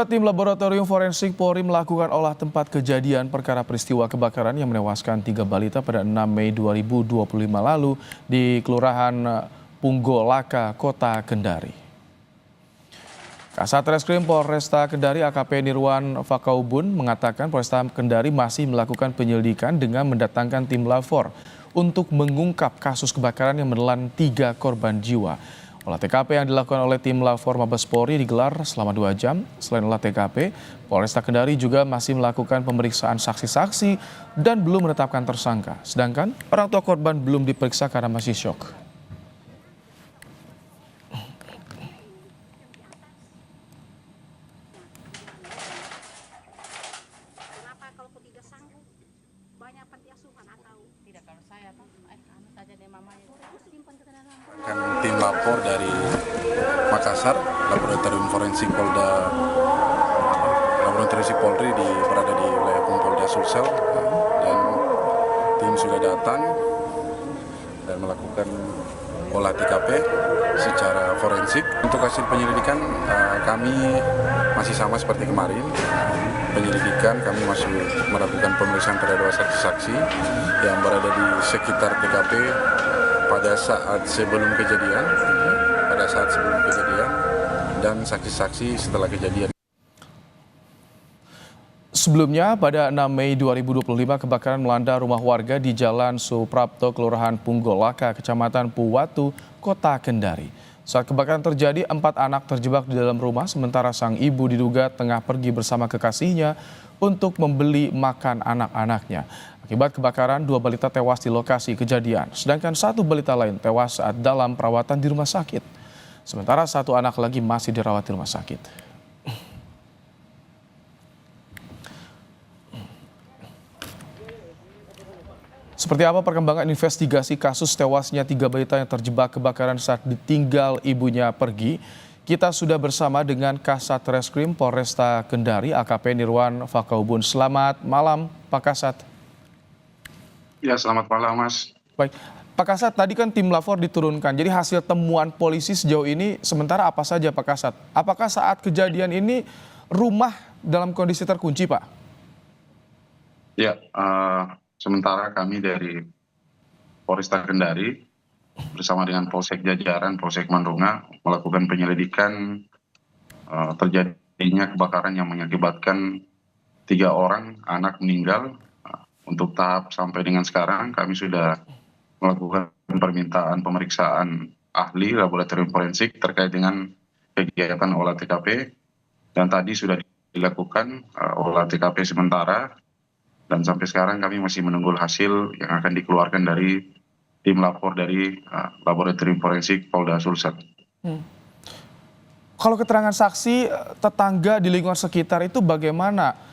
Tim Laboratorium Forensik Polri melakukan olah tempat kejadian perkara peristiwa kebakaran yang menewaskan 3 balita pada 6 Mei 2025 lalu di Kelurahan Punggolaka, Kota Kendari. Kasat Reskrim Polresta Kendari AKP Nirwan Fakaubun mengatakan Polresta Kendari masih melakukan penyelidikan dengan mendatangkan tim Lafor untuk mengungkap kasus kebakaran yang menelan 3 korban jiwa. Olah TKP yang dilakukan oleh tim Lafor Mabes Polri digelar selama 2 jam. Selain olah TKP, Polresta Kendari juga masih melakukan pemeriksaan saksi-saksi dan belum menetapkan tersangka. Sedangkan orang tua korban belum diperiksa karena masih syok. Kenapa kalau tidak sanggup banyak panti asuhan atau tidak? Kalau saya saja deh mamanya simpan ke dalam. Tim lapor dari Makassar, Laboratorium Forensik Polri berada di wilayah Polda Sulsel, dan tim sudah datang dan melakukan olah TKP secara forensik. Untuk hasil penyelidikan kami masih sama seperti kemarin. Penyelidikan kami masih melakukan pemeriksaan terhadap saksi-saksi yang berada di sekitar TKP pada saat sebelum kejadian, dan saksi-saksi setelah kejadian. Sebelumnya, pada 6 Mei 2025, kebakaran melanda rumah warga di Jalan Suprapto, Kelurahan Punggolaka, Kecamatan Puwatu, Kota Kendari. Saat kebakaran terjadi, 4 anak terjebak di dalam rumah, sementara sang ibu diduga tengah pergi bersama kekasihnya untuk membeli makan anak-anaknya. Akibat kebakaran, 2 balita tewas di lokasi kejadian, sedangkan 1 balita lain tewas saat dalam perawatan di rumah sakit. Sementara 1 anak lagi masih dirawat di rumah sakit. Seperti apa perkembangan investigasi kasus tewasnya 3 balita yang terjebak kebakaran saat ditinggal ibunya pergi? Kita sudah bersama dengan Kasat Reskrim Polresta Kendari AKP Nirwan Fakaubun. Selamat malam, Pak Kasat. Ya, selamat malam, Mas. Baik, Pak Kasat, tadi kan tim Lafor diturunkan. Jadi hasil temuan polisi sejauh ini sementara apa saja, Pak Kasat? Apakah saat kejadian ini rumah dalam kondisi terkunci, Pak? Ya, sementara kami dari Polresta Kendari bersama dengan Polsek Jajaran, Polsek Mandunga melakukan penyelidikan terjadinya kebakaran yang mengakibatkan 3 orang anak meninggal. Untuk tahap sampai dengan sekarang kami sudah melakukan permintaan pemeriksaan ahli laboratorium forensik terkait dengan kegiatan olah TKP, dan tadi sudah dilakukan olah TKP sementara, dan sampai sekarang kami masih menunggu hasil yang akan dikeluarkan dari tim lapor dari Laboratorium Forensik Polda Sulsel. Kalau keterangan saksi tetangga di lingkungan sekitar itu bagaimana?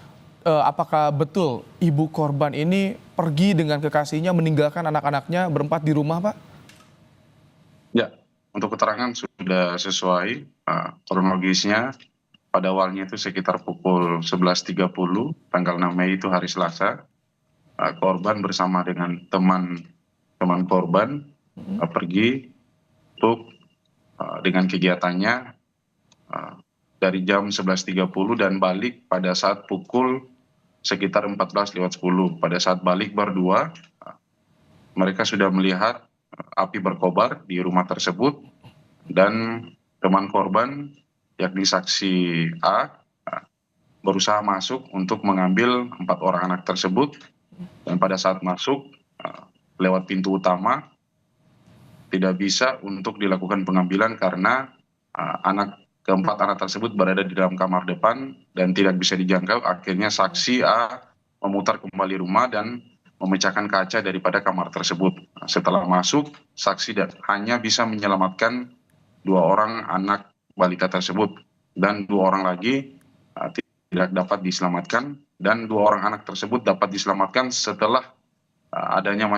Apakah betul ibu korban ini pergi dengan kekasihnya meninggalkan anak-anaknya berempat di rumah, Pak? Ya, untuk keterangan sudah sesuai kronologisnya. Pada awalnya itu sekitar pukul 11.30 tanggal 6 Mei itu hari Selasa, korban bersama dengan teman korban pergi untuk dengan kegiatannya dari jam 11.30 dan balik pada saat pukul sekitar 14.10. Pada saat balik berdua, mereka sudah melihat api berkobar di rumah tersebut, dan teman korban yakni saksi A berusaha masuk untuk mengambil 4 orang anak tersebut, dan pada saat masuk lewat pintu utama tidak bisa untuk dilakukan pengambilan karena keempat anak tersebut berada di dalam kamar depan dan tidak bisa dijangkau. Akhirnya saksi A memutar kembali rumah dan memecahkan kaca daripada kamar tersebut. Setelah masuk, saksi hanya bisa menyelamatkan 2 orang anak balita tersebut, dan 2 orang lagi tidak dapat diselamatkan, dan 2 orang anak tersebut dapat diselamatkan setelah adanya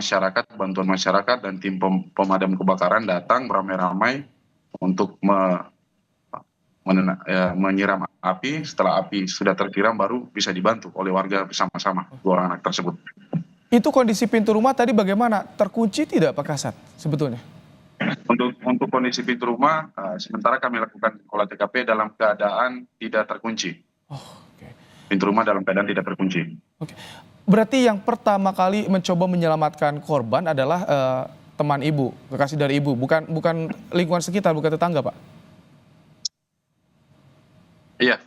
bantuan masyarakat dan tim pemadam kebakaran datang beramai-ramai untuk menyiram api. Setelah api sudah tersiram baru bisa dibantu oleh warga bersama-sama 2 orang anak tersebut. Itu kondisi pintu rumah tadi bagaimana? Terkunci tidak, Pak Kasat, sebetulnya? Untuk kondisi pintu rumah, sementara kami lakukan olah TKP dalam keadaan tidak terkunci. Oke. Pintu rumah dalam keadaan tidak terkunci. Oke. Berarti yang pertama kali mencoba menyelamatkan korban adalah teman ibu, kekasih dari ibu, bukan lingkungan sekitar, bukan tetangga, Pak? Iya,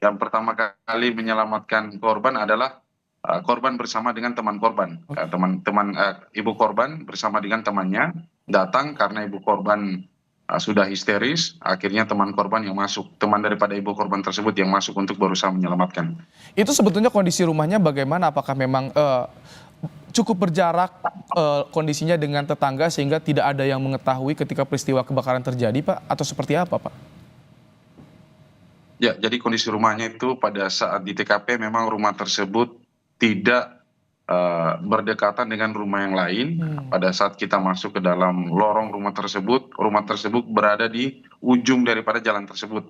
yang pertama kali menyelamatkan korban adalah korban bersama dengan teman korban. Teman-teman ibu korban bersama dengan temannya datang karena ibu korban sudah histeris. Akhirnya teman korban yang masuk, teman daripada ibu korban tersebut yang masuk untuk berusaha menyelamatkan. Itu sebetulnya kondisi rumahnya bagaimana? Apakah memang cukup berjarak kondisinya dengan tetangga sehingga tidak ada yang mengetahui ketika peristiwa kebakaran terjadi, Pak? Atau seperti apa, Pak? Ya, jadi kondisi rumahnya itu pada saat di TKP memang rumah tersebut tidak berdekatan dengan rumah yang lain. Pada saat kita masuk ke dalam lorong rumah tersebut berada di ujung daripada jalan tersebut.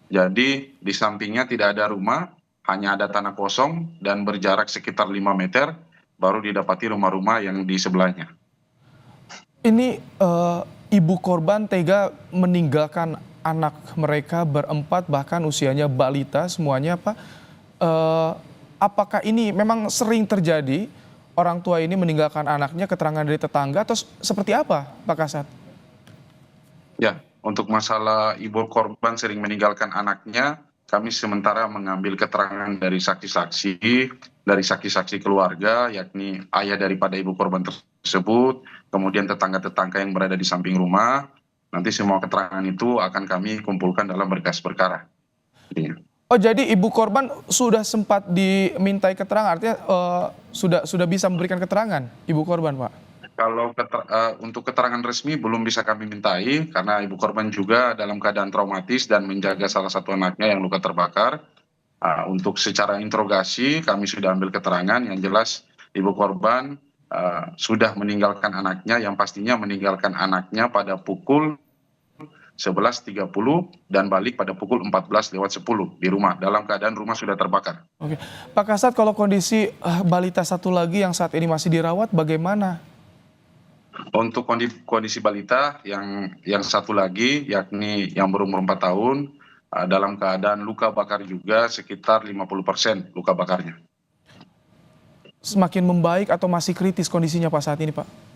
Jadi di sampingnya tidak ada rumah, hanya ada tanah kosong dan berjarak sekitar 5 meter, baru didapati rumah-rumah yang di sebelahnya. Ini ibu korban tega meninggalkan anak mereka berempat, bahkan usianya balita semuanya, Pak. Apakah ini memang sering terjadi orang tua ini meninggalkan anaknya, keterangan dari tetangga, atau seperti apa, Pak Kasat? Ya, untuk masalah ibu korban sering meninggalkan anaknya, kami sementara mengambil keterangan dari saksi-saksi keluarga, yakni ayah daripada ibu korban tersebut, kemudian tetangga-tetangga yang berada di samping rumah. Nanti semua keterangan itu akan kami kumpulkan dalam berkas perkara. Oh, jadi ibu korban sudah sempat dimintai keterangan, artinya sudah bisa memberikan keterangan ibu korban, Pak? Kalau untuk keterangan resmi belum bisa kami mintai, karena ibu korban juga dalam keadaan traumatis dan menjaga salah satu anaknya yang luka terbakar. Untuk secara interogasi kami sudah ambil keterangan, yang jelas ibu korban sudah meninggalkan anaknya, yang pastinya meninggalkan anaknya pada pukul 11.30 dan balik pada pukul 14:10 di rumah, dalam keadaan rumah sudah terbakar. Oke, Pak Kasat, kalau kondisi balita satu lagi yang saat ini masih dirawat bagaimana? Untuk kondisi balita yang satu lagi, yakni yang berumur 4 tahun, dalam keadaan luka bakar juga sekitar 50% luka bakarnya. Semakin membaik atau masih kritis kondisinya, Pak, saat ini, Pak?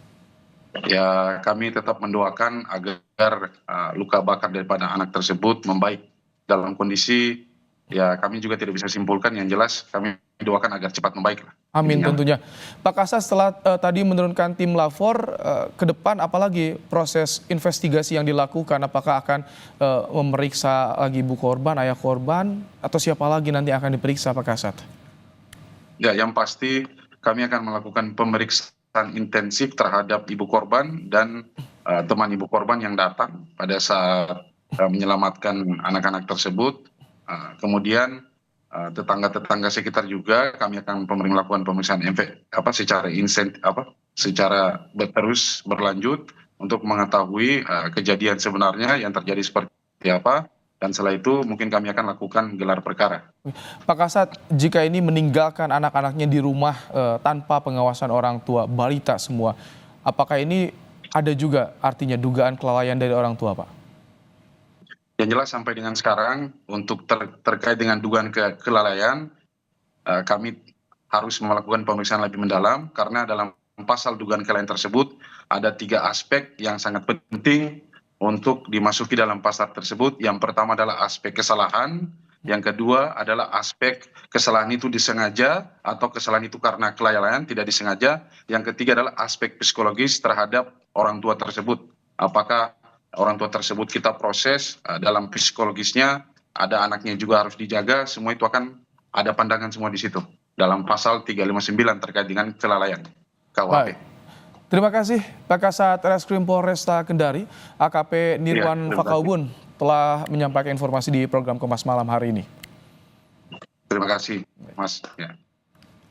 Ya, kami tetap mendoakan agar luka bakar daripada anak tersebut membaik dalam kondisi, ya kami juga tidak bisa simpulkan, yang jelas kami doakan agar cepat membaik. Amin tentunya. Pak Kasat, setelah tadi menurunkan tim lapor, ke depan apalagi proses investigasi yang dilakukan? Apakah akan memeriksa lagi ibu korban, ayah korban, atau siapa lagi nanti akan diperiksa, Pak Kasat? Ya, yang pasti kami akan melakukan pemeriksaan intensif terhadap ibu korban dan teman ibu korban yang datang pada saat menyelamatkan anak-anak tersebut. Kemudian tetangga-tetangga sekitar juga kami akan melakukan pemeriksaan secara terus berlanjut untuk mengetahui kejadian sebenarnya yang terjadi seperti apa, dan setelah itu mungkin kami akan lakukan gelar perkara. Pak Kasat, jika ini meninggalkan anak-anaknya di rumah tanpa pengawasan orang tua, balita semua, apakah ini ada juga artinya dugaan kelalaian dari orang tua, Pak? Yang jelas sampai dengan sekarang untuk terkait dengan dugaan kelalaian, kami harus melakukan pemeriksaan lebih mendalam, karena dalam pasal dugaan kelalaian tersebut ada 3 aspek yang sangat penting untuk dimasuki dalam pasal tersebut. Yang pertama adalah aspek kesalahan, yang kedua adalah aspek kesalahan itu disengaja atau kesalahan itu karena kelalaian tidak disengaja, yang ketiga adalah aspek psikologis terhadap orang tua tersebut. Apakah orang tua tersebut kita proses dalam psikologisnya, ada anaknya juga harus dijaga, semua itu akan ada pandangan semua di situ dalam pasal 359 terkait dengan kelalaian KUHP. Baik. Terima kasih Pak Kasat Reskrim Polresta Kendari, AKP Nirwan Fakaubun, telah menyampaikan informasi di program Kompas Malam hari ini. Terima kasih, Mas. Ya.